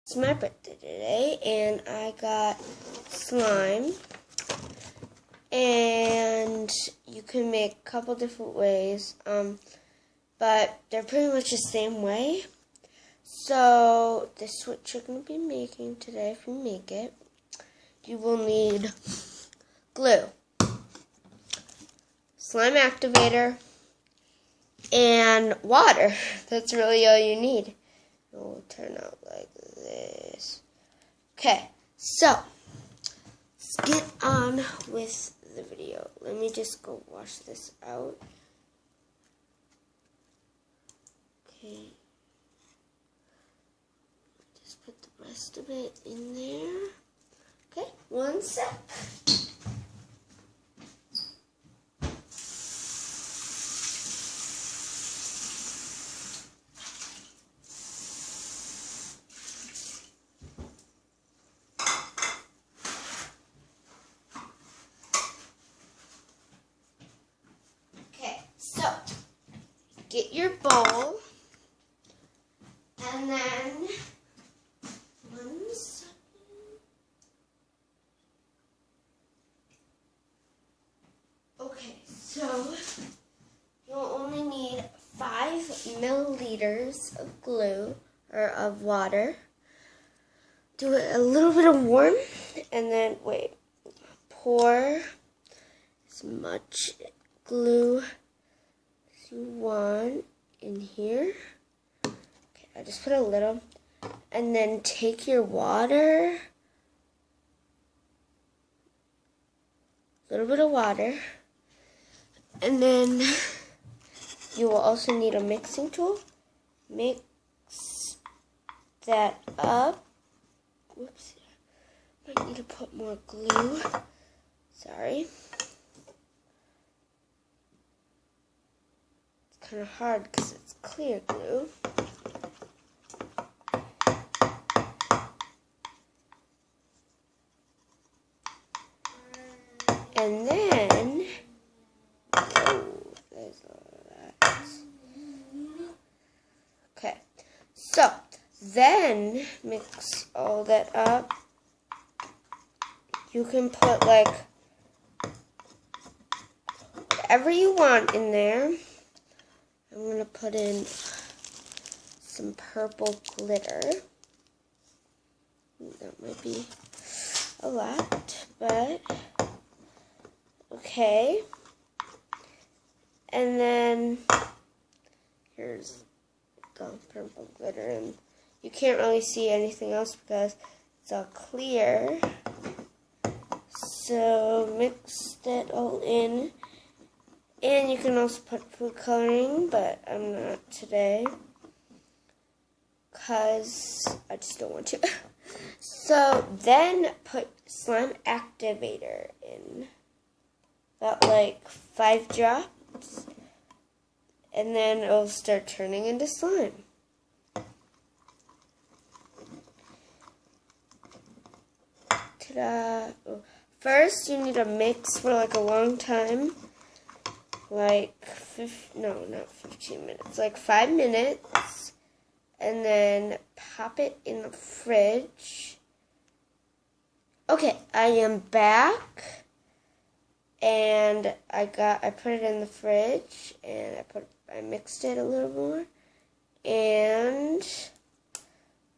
It's my birthday today, and I got slime. And you can make a couple different ways, but they're pretty much the same way. So this is what you're going to be making today. If you make it, you will need glue, slime activator, and water. That's really all you need. It will turn out like this. Okay, so let's get on with the video. Let me just go wash this out. Okay. Just put the rest of it in there. Okay, 1 sec. So, get your bowl, and then, 1 second. Okay, so, you'll only need 5 milliliters of glue, or of water. Do it a little bit of warm, and then, pour as much glue you want in here. Okay, I just put a little, and then take your water, a little bit of water, and then you will also need a mixing tool. Mix that up. Whoops, I need to put more glue. Sorry. Kind of hard because it's clear glue. And then, there's all that. Okay, so then mix all that up. You can put like whatever you want in there. I'm going to put in some purple glitter. That might be a lot, but okay. And then here's the purple glitter, and you can't really see anything else because it's all clear. So mix that all in. And you can also put food coloring, but I'm not today because I just don't want to. So then put slime activator in, about like 5 drops, and then it'll start turning into slime. Ta-da! First, you need to mix for like a long time. Like, not 15 minutes, like 5 minutes, and then pop it in the fridge. Okay, I am back, and I put it in the fridge, and I mixed it a little more, and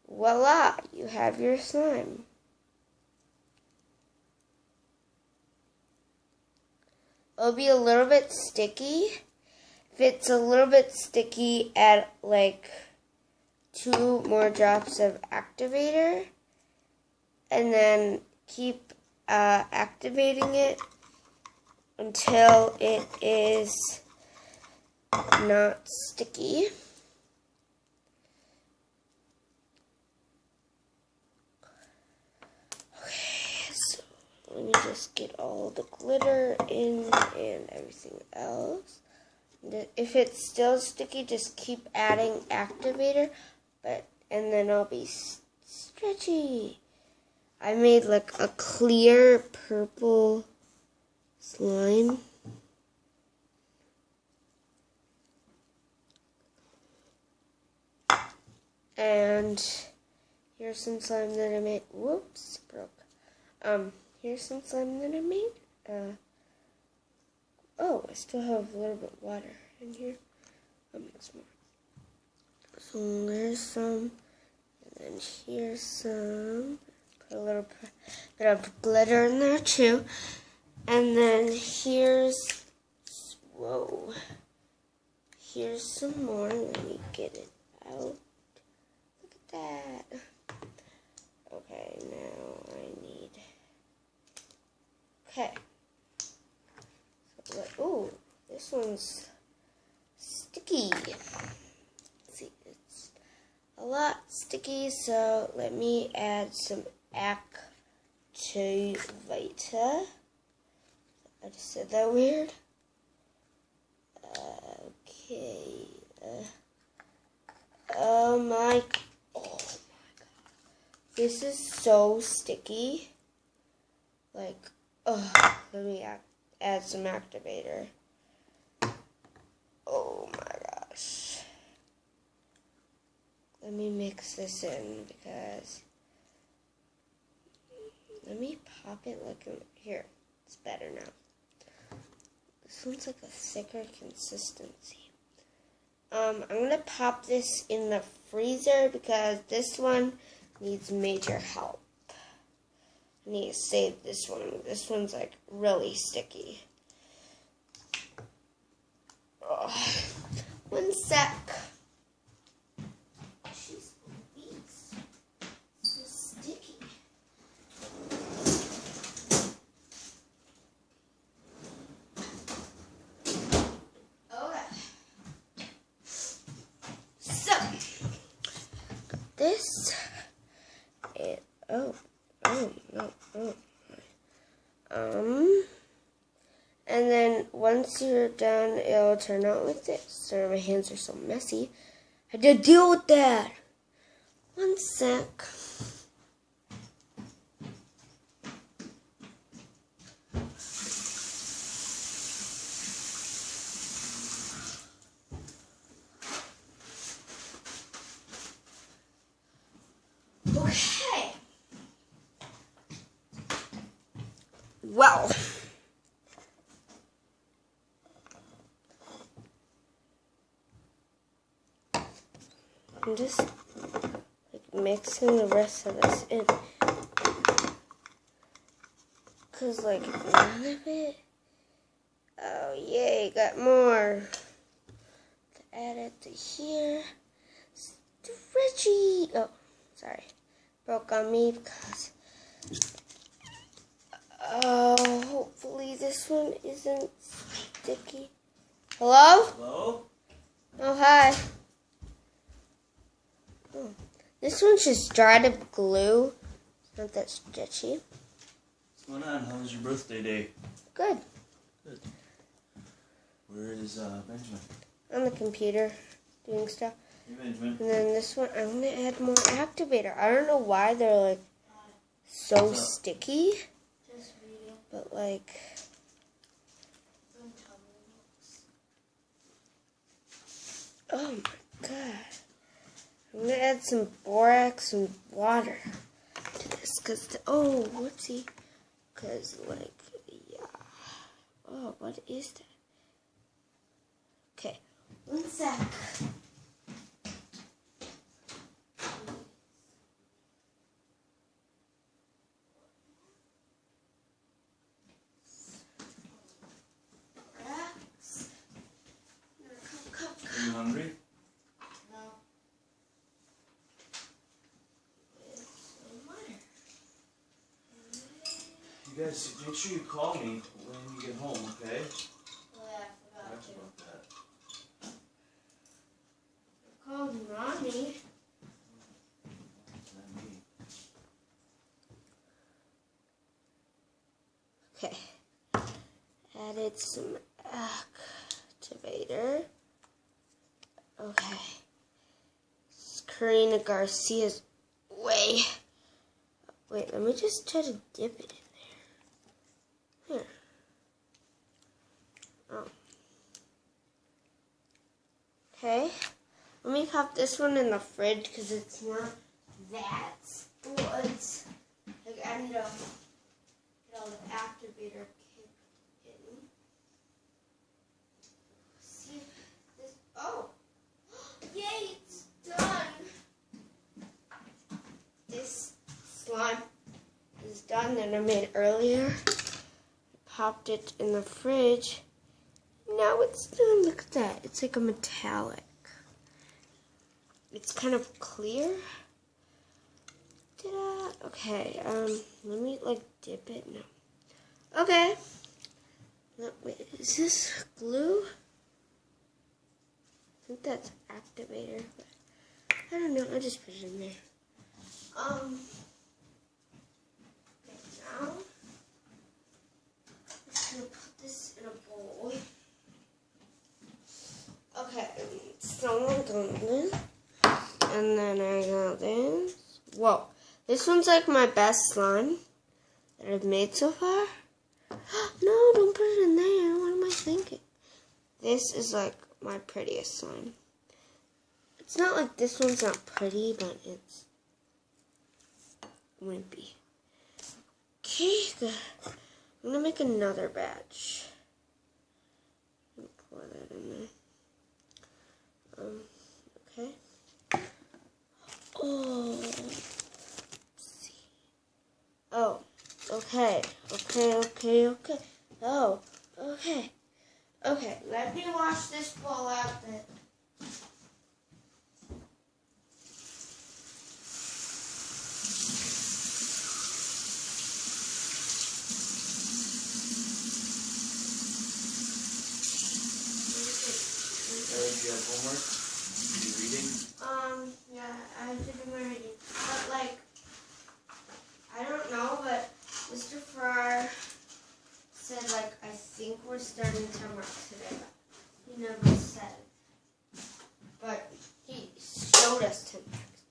voila, you have your slime. It'll be a little bit sticky. If it's a little bit sticky, add like 2 more drops of activator, and then keep activating it until it is not sticky. Let me just get all the glitter in and everything else. If it's still sticky, just keep adding activator, and then it'll be stretchy. I made like a clear purple slime. And Here's some slime that I made. Whoops, broke. Here's some slime that I made. Oh, I still have a little bit of water in here. I'll mix more. So there's some, and then here's some. Put a little bit of glitter in there too. And then here's, whoa. Here's some more. Let me get it out. Look at that. Okay, now I need. Okay. So, oh, this one's sticky. Let's see, it's a lot sticky. So let me add some activator. I just said that weird. Okay. Oh my god. This is so sticky. Like, let me add some activator. Oh my gosh. Let me mix this in because, let me pop it like here. It's better now. This one's like a thicker consistency. I'm going to pop this in the freezer because this one needs major help. I need to save this one. This one's like really sticky. Oh, 1 sec. Jeez Louise. So sticky. This, and then once you're done, it'll turn out like this. Sorry, my hands are so messy. I had to deal with that. 1 sec. Okay. Well. I'm just like mixing the rest of this in. Cause like none of it. Oh yay, got more. To add it to here. Stretchy. Oh, sorry. Broke on me because. Oh, hopefully this one isn't sticky. Hello? Hello? Oh, hi. Oh, this one's just dried up glue. It's not that stretchy. What's going on? How was your birthday day? Good. Good. Where is Benjamin? On the computer, doing stuff. Hey, Benjamin. And then this one, I'm going to add more activator. I don't know why they're like so sticky. But like, oh my god. I'm going to add some borax and water to this. Cause, oh, whoopsie. Because like, yeah. Oh, what is that? Okay, 1 sec. Are you hungry? No. You guys, make sure you call me when you get home, okay? Oh yeah, I forgot to. About that. I called Mommy. Not me. Okay. Added some activator. Okay. It's Karina Garcia's way. Wait, let me just try to dip it in there. Here. Oh. Okay. Let me pop this one in the fridge because it's not that this slime is done that I made earlier. Popped it in the fridge. Now it's done. Look at that. It's like a metallic. It's kind of clear. Ta-da. Okay, let me like dip it now. Okay. Wait, is this glue? I think that's activator. But I don't know. I just put it in there. Okay, now I'm just gonna put this in a bowl. Okay, someone done this, and then I got this. Whoa, this one's like my best slime that I've made so far. No, don't put it in there. What am I thinking? This is like my prettiest slime. It's not like this one's not pretty, but it's wimpy. Okay, good. I'm gonna make another batch. Pour that in there. Okay. Oh. Let's see. Oh. Okay. Oh. Okay. Okay. Let me wash this bowl out then. Do you have homework? Are you reading? Yeah, I have to do my reading. But, like, I don't know, but Mr. Farrar said, like, I think we're starting 10 work today. He never said. But he showed us 10 works.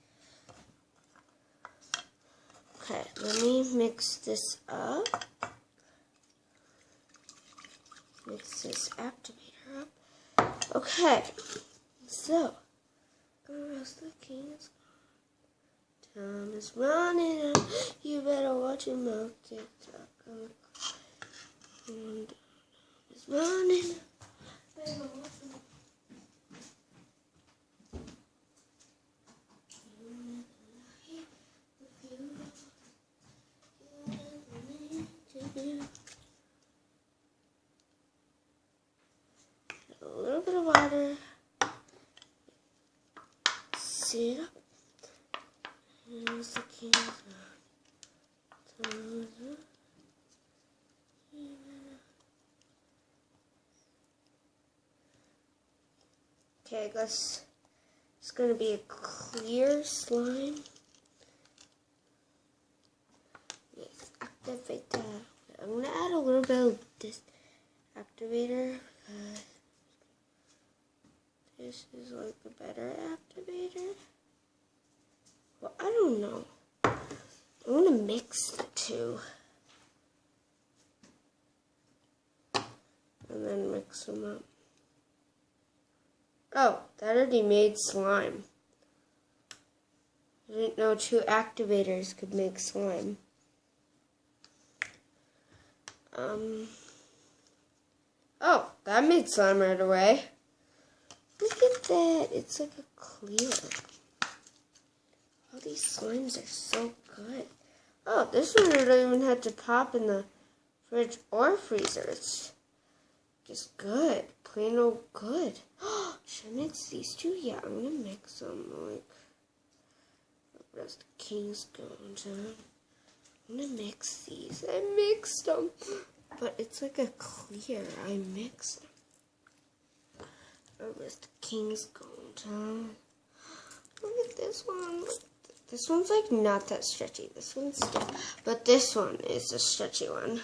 Okay, let me mix this up. Mix this activator up. Okay, so, gonna roast the kings. Time is running out. You better watch your mouth. TikTok. Time is running out. Better watch your mouth. A little bit of water. Sit up. Here's the king's Okay, I guess it's going to be a clear slime. Let's activate that. I'm going to add a little bit of this activator because this is like a better activator. Well, I don't know. I'm going to mix the two. And then mix them up. Oh, that already made slime. I didn't know 2 activators could make slime. Oh, that made slime right away. Look at that. It's like a clear. All these slimes are so good. Oh, this one I don't even have to pop in the fridge or freezer. It's just good. Plain old good. Should I mix these two? Yeah, I'm going to mix them. Like, the rest of King's going down. I'm going to mix these. I mixed them. But it's like a clear. I mixed them. The rest of King's going down. Look at this one. Look. This one's like not that stretchy. This one's stiff, but this one is a stretchy one.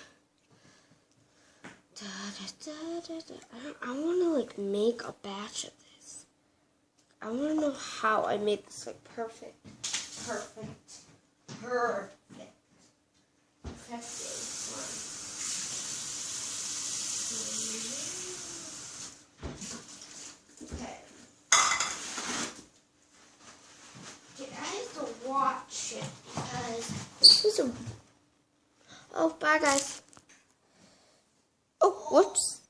I want to like make a batch of this. I want to know how I make this like perfect. Okay. Watch it because this is a. Oh, bye guys. Oh, whoops.